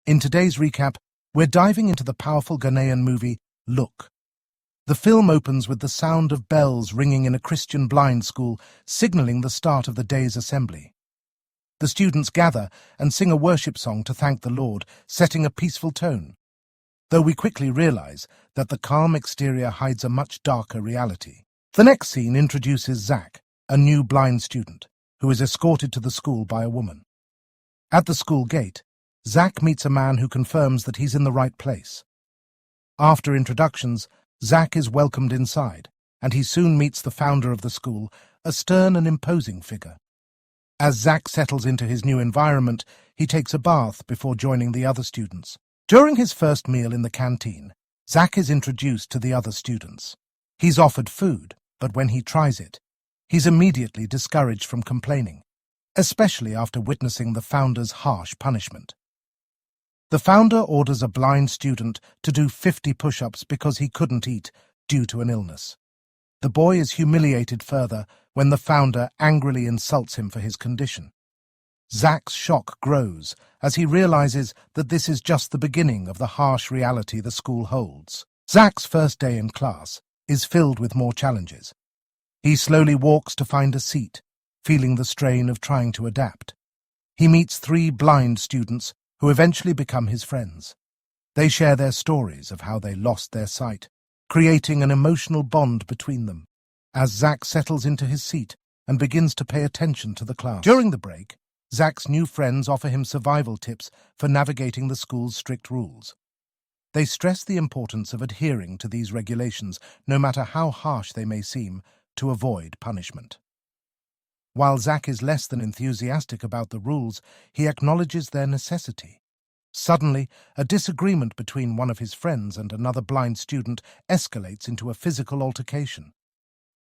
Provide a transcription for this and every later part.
In today's recap, we're diving into the powerful Ghanaian movie, Look. The film opens with the sound of bells ringing in a Christian blind school, signaling the start of the day's assembly. The students gather and sing a worship song to thank the Lord, setting a peaceful tone. Though we quickly realize that the calm exterior hides a much darker reality. The next scene introduces Zack, a new blind student, who is escorted to the school by a woman. At the school gate, Zack meets a man who confirms that he's in the right place. After introductions, Zack is welcomed inside, and he soon meets the founder of the school, a stern and imposing figure. As Zack settles into his new environment, he takes a bath before joining the other students. During his first meal in the canteen, Zack is introduced to the other students. He's offered food, but when he tries it, he's immediately discouraged from complaining, especially after witnessing the founder's harsh punishment. The founder orders a blind student to do 50 push-ups because he couldn't eat due to an illness. The boy is humiliated further when the founder angrily insults him for his condition. Zack's shock grows as he realizes that this is just the beginning of the harsh reality the school holds. Zack's first day in class is filled with more challenges. He slowly walks to find a seat, feeling the strain of trying to adapt. He meets 3 blind students who eventually become his friends. They share their stories of how they lost their sight, creating an emotional bond between them, as Zack settles into his seat and begins to pay attention to the class. During the break, Zack's new friends offer him survival tips for navigating the school's strict rules. They stress the importance of adhering to these regulations, no matter how harsh they may seem, to avoid punishment. While Zack is less than enthusiastic about the rules, he acknowledges their necessity. Suddenly, a disagreement between one of his friends and another blind student escalates into a physical altercation.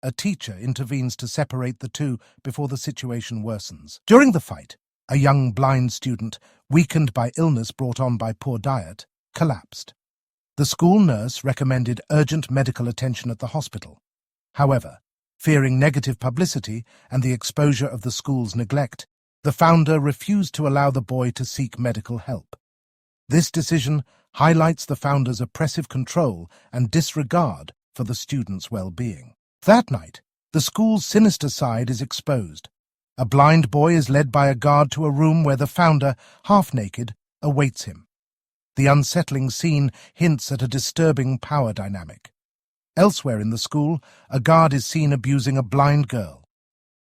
A teacher intervenes to separate the two before the situation worsens. During the fight, a young blind student, weakened by illness brought on by poor diet, collapsed. The school nurse recommended urgent medical attention at the hospital. However, fearing negative publicity and the exposure of the school's neglect, the founder refused to allow the boy to seek medical help. This decision highlights the founder's oppressive control and disregard for the students' well-being. That night, the school's sinister side is exposed. A blind boy is led by a guard to a room where the founder, half-naked, awaits him. The unsettling scene hints at a disturbing power dynamic. Elsewhere in the school, a guard is seen abusing a blind girl.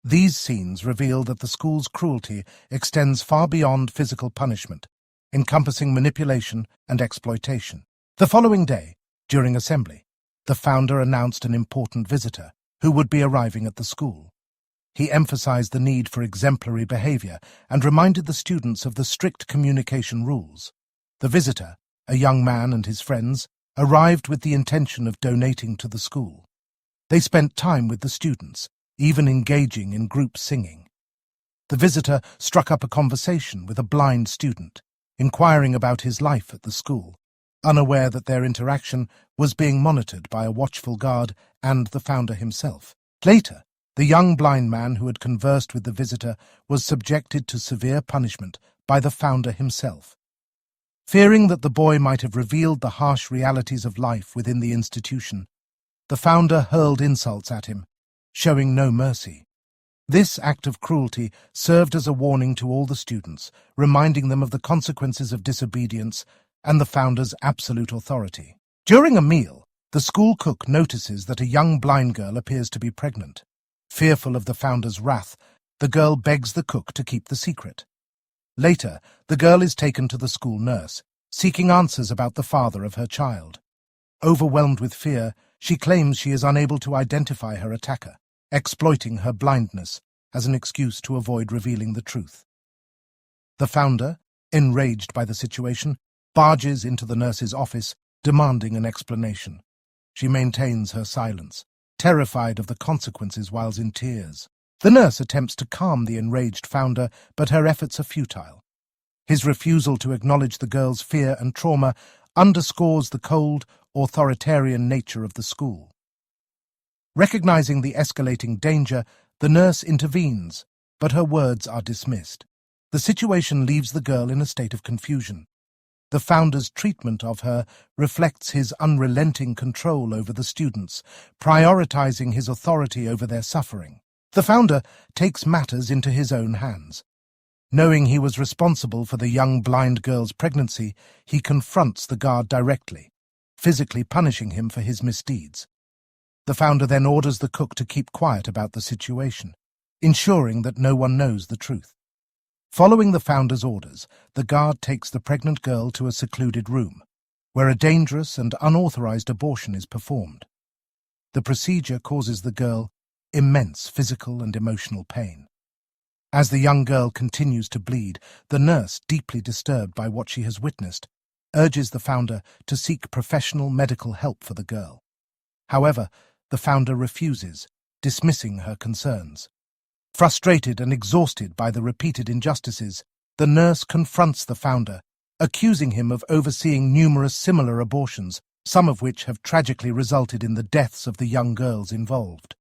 These scenes reveal that the school's cruelty extends far beyond physical punishment, encompassing manipulation and exploitation. The following day, during assembly, the founder announced an important visitor who would be arriving at the school. He emphasized the need for exemplary behavior and reminded the students of the strict communication rules. The visitor, a young man and his friends, arrived with the intention of donating to the school. They spent time with the students, even engaging in group singing. The visitor struck up a conversation with a blind student, inquiring about his life at the school, unaware that their interaction was being monitored by a watchful guard and the founder himself. Later, the young blind man who had conversed with the visitor was subjected to severe punishment by the founder himself. Fearing that the boy might have revealed the harsh realities of life within the institution, the founder hurled insults at him, showing no mercy. This act of cruelty served as a warning to all the students, reminding them of the consequences of disobedience and the founder's absolute authority. During a meal, the school cook notices that a young blind girl appears to be pregnant. Fearful of the founder's wrath, the girl begs the cook to keep the secret. Later, the girl is taken to the school nurse, seeking answers about the father of her child. Overwhelmed with fear, she claims she is unable to identify her attacker, exploiting her blindness as an excuse to avoid revealing the truth. The founder, enraged by the situation, barges into the nurse's office, demanding an explanation. She maintains her silence, terrified of the consequences whilst in tears. The nurse attempts to calm the enraged founder, but her efforts are futile. His refusal to acknowledge the girl's fear and trauma underscores the cold, authoritarian nature of the school. Recognizing the escalating danger, the nurse intervenes, but her words are dismissed. The situation leaves the girl in a state of confusion. The founder's treatment of her reflects his unrelenting control over the students, prioritizing his authority over their suffering. The founder takes matters into his own hands. Knowing he was responsible for the young blind girl's pregnancy, he confronts the guard directly, physically punishing him for his misdeeds. The founder then orders the cook to keep quiet about the situation, ensuring that no one knows the truth. Following the founder's orders, the guard takes the pregnant girl to a secluded room, where a dangerous and unauthorized abortion is performed. The procedure causes the girl immense physical and emotional pain. As the young girl continues to bleed, the nurse, deeply disturbed by what she has witnessed, urges the founder to seek professional medical help for the girl. However, the founder refuses, dismissing her concerns. Frustrated and exhausted by the repeated injustices, the nurse confronts the founder, accusing him of overseeing numerous similar abortions, some of which have tragically resulted in the deaths of the young girls involved.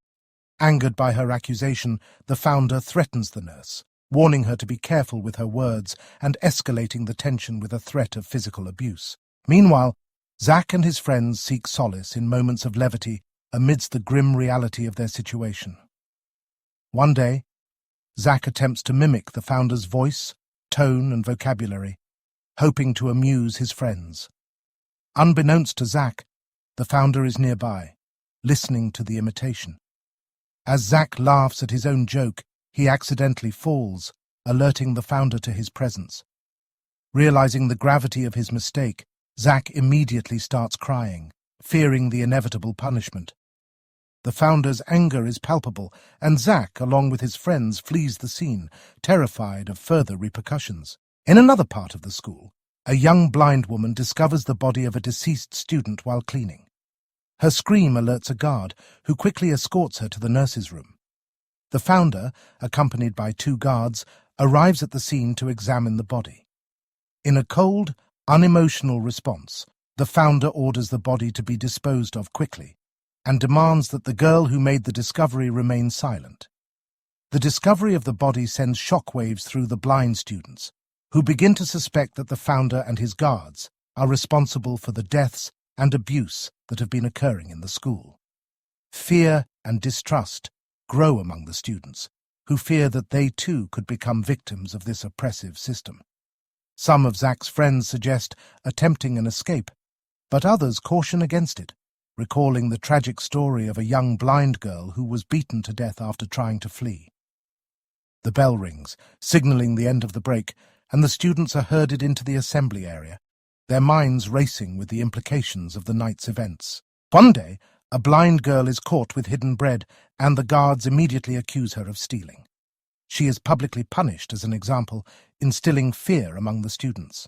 Angered by her accusation, the founder threatens the nurse, warning her to be careful with her words and escalating the tension with a threat of physical abuse. Meanwhile, Zack and his friends seek solace in moments of levity amidst the grim reality of their situation. One day, Zack attempts to mimic the founder's voice, tone, and vocabulary, hoping to amuse his friends. Unbeknownst to Zack, the founder is nearby, listening to the imitation. As Zack laughs at his own joke, he accidentally falls, alerting the founder to his presence. Realizing the gravity of his mistake, Zack immediately starts crying, fearing the inevitable punishment. The founder's anger is palpable, and Zack, along with his friends, flees the scene, terrified of further repercussions. In another part of the school, a young blind woman discovers the body of a deceased student while cleaning. Her scream alerts a guard, who quickly escorts her to the nurse's room. The founder, accompanied by 2 guards, arrives at the scene to examine the body. In a cold, unemotional response, the founder orders the body to be disposed of quickly, and demands that the girl who made the discovery remain silent. The discovery of the body sends shockwaves through the blind students, who begin to suspect that the founder and his guards are responsible for the deaths and abuse that have been occurring in the school. Fear and distrust grow among the students, who fear that they too could become victims of this oppressive system. Some of Zack's friends suggest attempting an escape, but others caution against it, recalling the tragic story of a young blind girl who was beaten to death after trying to flee. The bell rings, signaling the end of the break, and the students are herded into the assembly area, their minds racing with the implications of the night's events. One day, a blind girl is caught with hidden bread, and the guards immediately accuse her of stealing. She is publicly punished as an example, instilling fear among the students.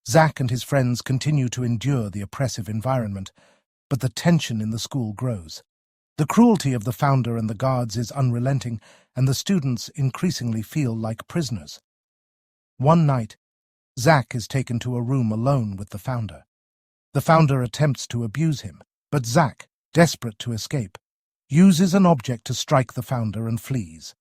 Zack and his friends continue to endure the oppressive environment, but the tension in the school grows. The cruelty of the founder and the guards is unrelenting, and the students increasingly feel like prisoners. One night, Zack is taken to a room alone with the founder. The founder attempts to abuse him, but Zack, desperate to escape, uses an object to strike the founder and flees.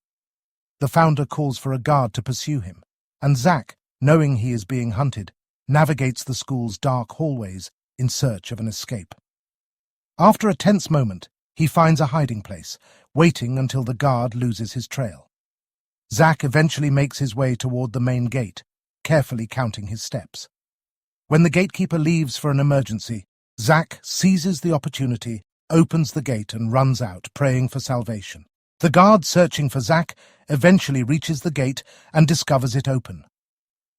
The founder calls for a guard to pursue him, and Zack, knowing he is being hunted, navigates the school's dark hallways in search of an escape. After a tense moment, he finds a hiding place, waiting until the guard loses his trail. Zack eventually makes his way toward the main gate, carefully counting his steps. When the gatekeeper leaves for an emergency, Zack seizes the opportunity, opens the gate and runs out, praying for salvation. The guard searching for Zack eventually reaches the gate and discovers it open.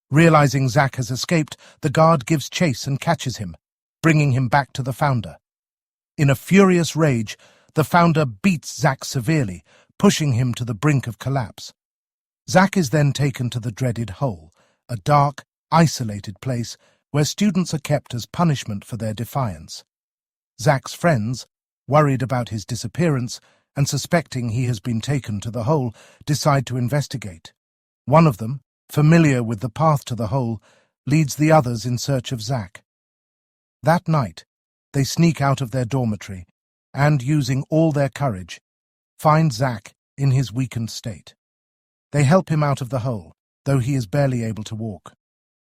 Realizing Zack has escaped, the guard gives chase and catches him, bringing him back to the founder. In a furious rage, the founder beats Zack severely, pushing him to the brink of collapse. Zack is then taken to the dreaded hole, a dark, isolated place where students are kept as punishment for their defiance. Zack's friends, worried about his disappearance and suspecting he has been taken to the hole, decide to investigate. One of them, familiar with the path to the hole, leads the others in search of Zack. That night, they sneak out of their dormitory and, using all their courage, find Zack in his weakened state. They help him out of the hole, though he is barely able to walk.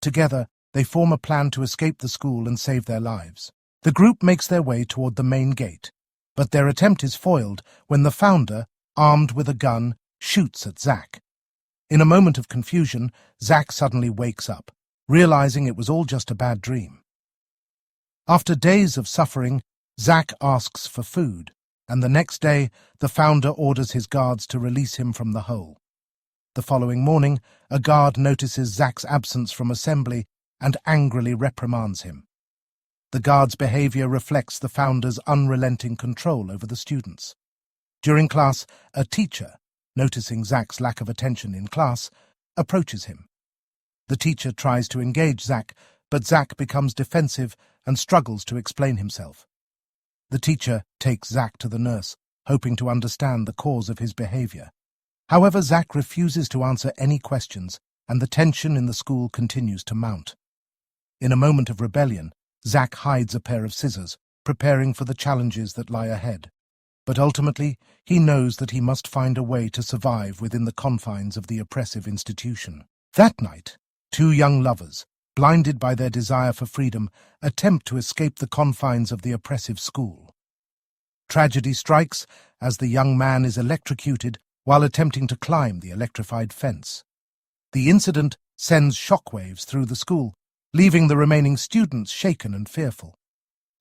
Together, They form a plan to escape the school and save their lives. The group makes their way toward the main gate, but their attempt is foiled when the founder, armed with a gun, shoots at Zack. In a moment of confusion, Zack suddenly wakes up, realizing it was all just a bad dream. After days of suffering, Zack asks for food, and the next day, the founder orders his guards to release him from the hole. The following morning, a guard notices Zack's absence from assembly and angrily reprimands him. The guard's behavior reflects the founder's unrelenting control over the students. During class, a teacher, noticing Zack's lack of attention in class, approaches him. The teacher tries to engage Zack, but Zack becomes defensive and struggles to explain himself. The teacher takes Zack to the nurse, hoping to understand the cause of his behavior. However, Zack refuses to answer any questions, and the tension in the school continues to mount. In a moment of rebellion, Zack hides a pair of scissors, preparing for the challenges that lie ahead. But ultimately, he knows that he must find a way to survive within the confines of the oppressive institution. That night, two young lovers, blinded by their desire for freedom, attempt to escape the confines of the oppressive school. Tragedy strikes as the young man is electrocuted while attempting to climb the electrified fence. The incident sends shockwaves through the school, leaving the remaining students shaken and fearful.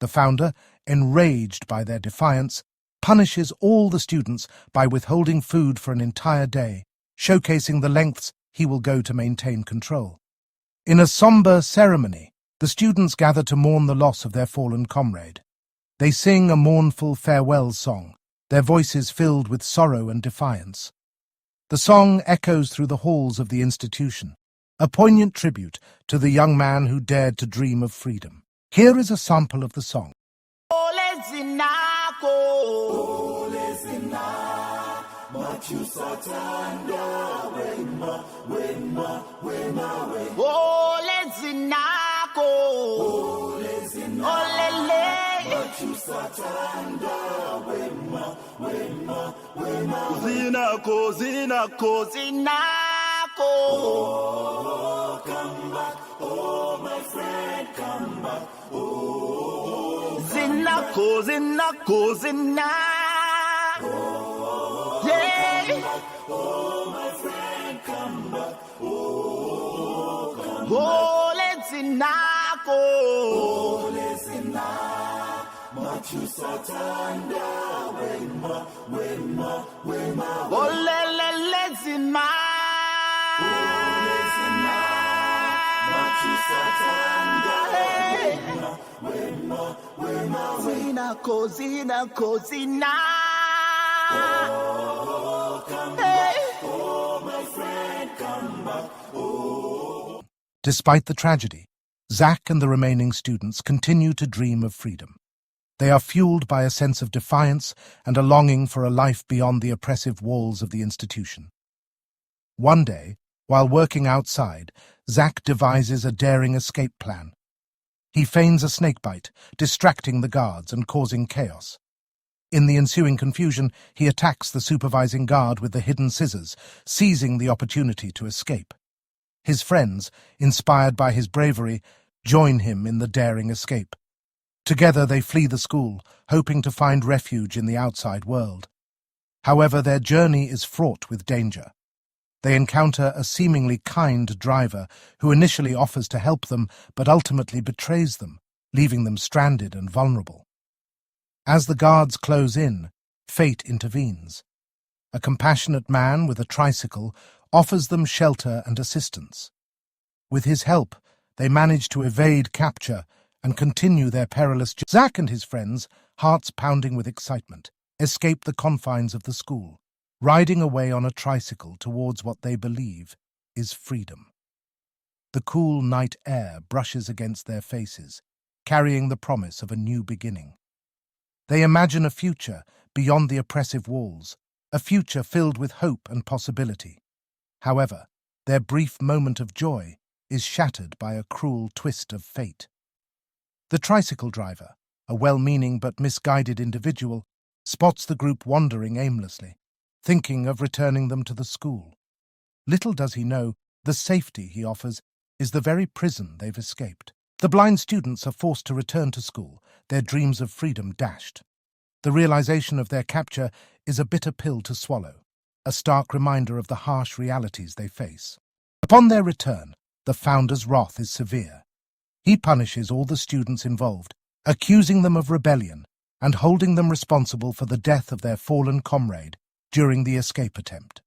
The founder, enraged by their defiance, punishes all the students by withholding food for an entire day, showcasing the lengths he will go to maintain control. In a somber ceremony, the students gather to mourn the loss of their fallen comrade. They sing a mournful farewell song, their voices filled with sorrow and defiance. The song echoes through the halls of the institution, a poignant tribute to the young man who dared to dream of freedom. Here is a sample of the song. Oh, come back, oh my friend, come back, oh, Zinako, Zinako, Zinako, yeah, oh my friend, come back, oh, come back, oh, let's Zinako, oh, let's Zinako, Machu Satanda, Wema, oh, let's Zinako. Zina. Oh, come back. Oh, my friend, come back. Oh. Despite the tragedy, Zack and the remaining students continue to dream of freedom. They are fueled by a sense of defiance and a longing for a life beyond the oppressive walls of the institution. One day, while working outside, Zack devises a daring escape plan. He feigns a snakebite, distracting the guards and causing chaos. In the ensuing confusion, he attacks the supervising guard with the hidden scissors, seizing the opportunity to escape. His friends, inspired by his bravery, join him in the daring escape. Together they flee the school, hoping to find refuge in the outside world. However, their journey is fraught with danger. They encounter a seemingly kind driver who initially offers to help them but ultimately betrays them, leaving them stranded and vulnerable. As the guards close in, fate intervenes. A compassionate man with a tricycle offers them shelter and assistance. With his help, they manage to evade capture and continue their perilous journey. Zack and his friends, hearts pounding with excitement, escape the confines of the school, riding away on a tricycle towards what they believe is freedom. The cool night air brushes against their faces, carrying the promise of a new beginning. They imagine a future beyond the oppressive walls, a future filled with hope and possibility. However, their brief moment of joy is shattered by a cruel twist of fate. The tricycle driver, a well-meaning but misguided individual, spots the group wandering aimlessly, thinking of returning them to the school. Little does he know the safety he offers is the very prison they've escaped. The blind students are forced to return to school, their dreams of freedom dashed. The realization of their capture is a bitter pill to swallow, a stark reminder of the harsh realities they face. Upon their return, the founder's wrath is severe. He punishes all the students involved, accusing them of rebellion and holding them responsible for the death of their fallen comrade during the escape attempt.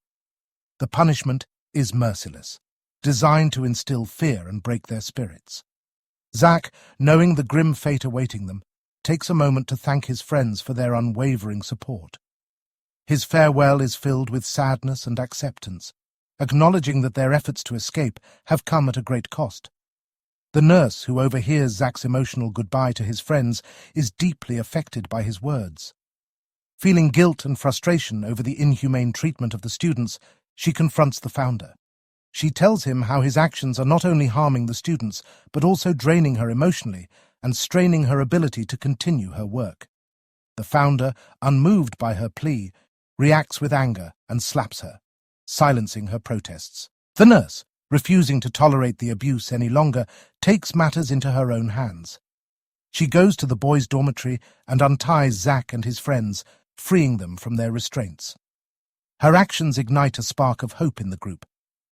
The punishment is merciless, designed to instill fear and break their spirits. Zack, knowing the grim fate awaiting them, takes a moment to thank his friends for their unwavering support. His farewell is filled with sadness and acceptance, acknowledging that their efforts to escape have come at a great cost. The nurse, who overhears Zack's emotional goodbye to his friends, is deeply affected by his words. Feeling guilt and frustration over the inhumane treatment of the students, she confronts the founder. She tells him how his actions are not only harming the students, but also draining her emotionally and straining her ability to continue her work. The founder, unmoved by her plea, reacts with anger and slaps her, silencing her protests. The nurse, refusing to tolerate the abuse any longer, takes matters into her own hands. She goes to the boys' dormitory and unties Zack and his friends, freeing them from their restraints. Her actions ignite a spark of hope in the group,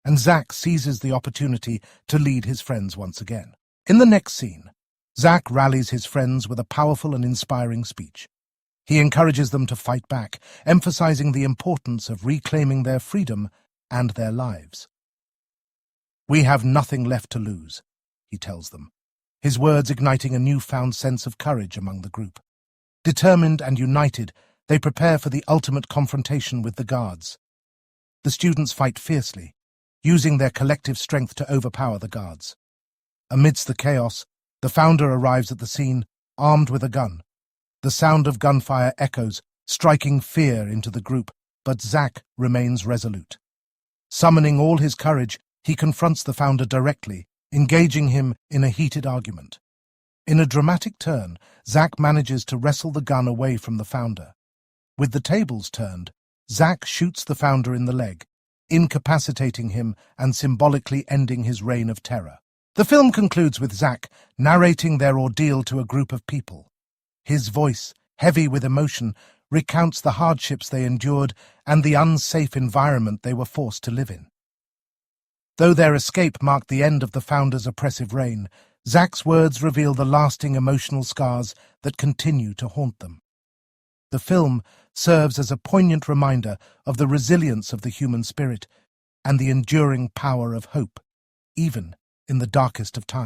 and Zack seizes the opportunity to lead his friends once again. In the next scene, Zack rallies his friends with a powerful and inspiring speech. He encourages them to fight back, emphasizing the importance of reclaiming their freedom and their lives. "We have nothing left to lose," he tells them, his words igniting a newfound sense of courage among the group. Determined and united, they prepare for the ultimate confrontation with the guards. The students fight fiercely, using their collective strength to overpower the guards. Amidst the chaos, the founder arrives at the scene, armed with a gun. The sound of gunfire echoes, striking fear into the group, but Zack remains resolute. Summoning all his courage, he confronts the founder directly, engaging him in a heated argument. In a dramatic turn, Zack manages to wrestle the gun away from the founder. With the tables turned, Zack shoots the founder in the leg, incapacitating him and symbolically ending his reign of terror. The film concludes with Zack narrating their ordeal to a group of people. His voice, heavy with emotion, recounts the hardships they endured and the unsafe environment they were forced to live in. Though their escape marked the end of the founder's oppressive reign, Zack's words reveal the lasting emotional scars that continue to haunt them. The film serves as a poignant reminder of the resilience of the human spirit and the enduring power of hope, even in the darkest of times.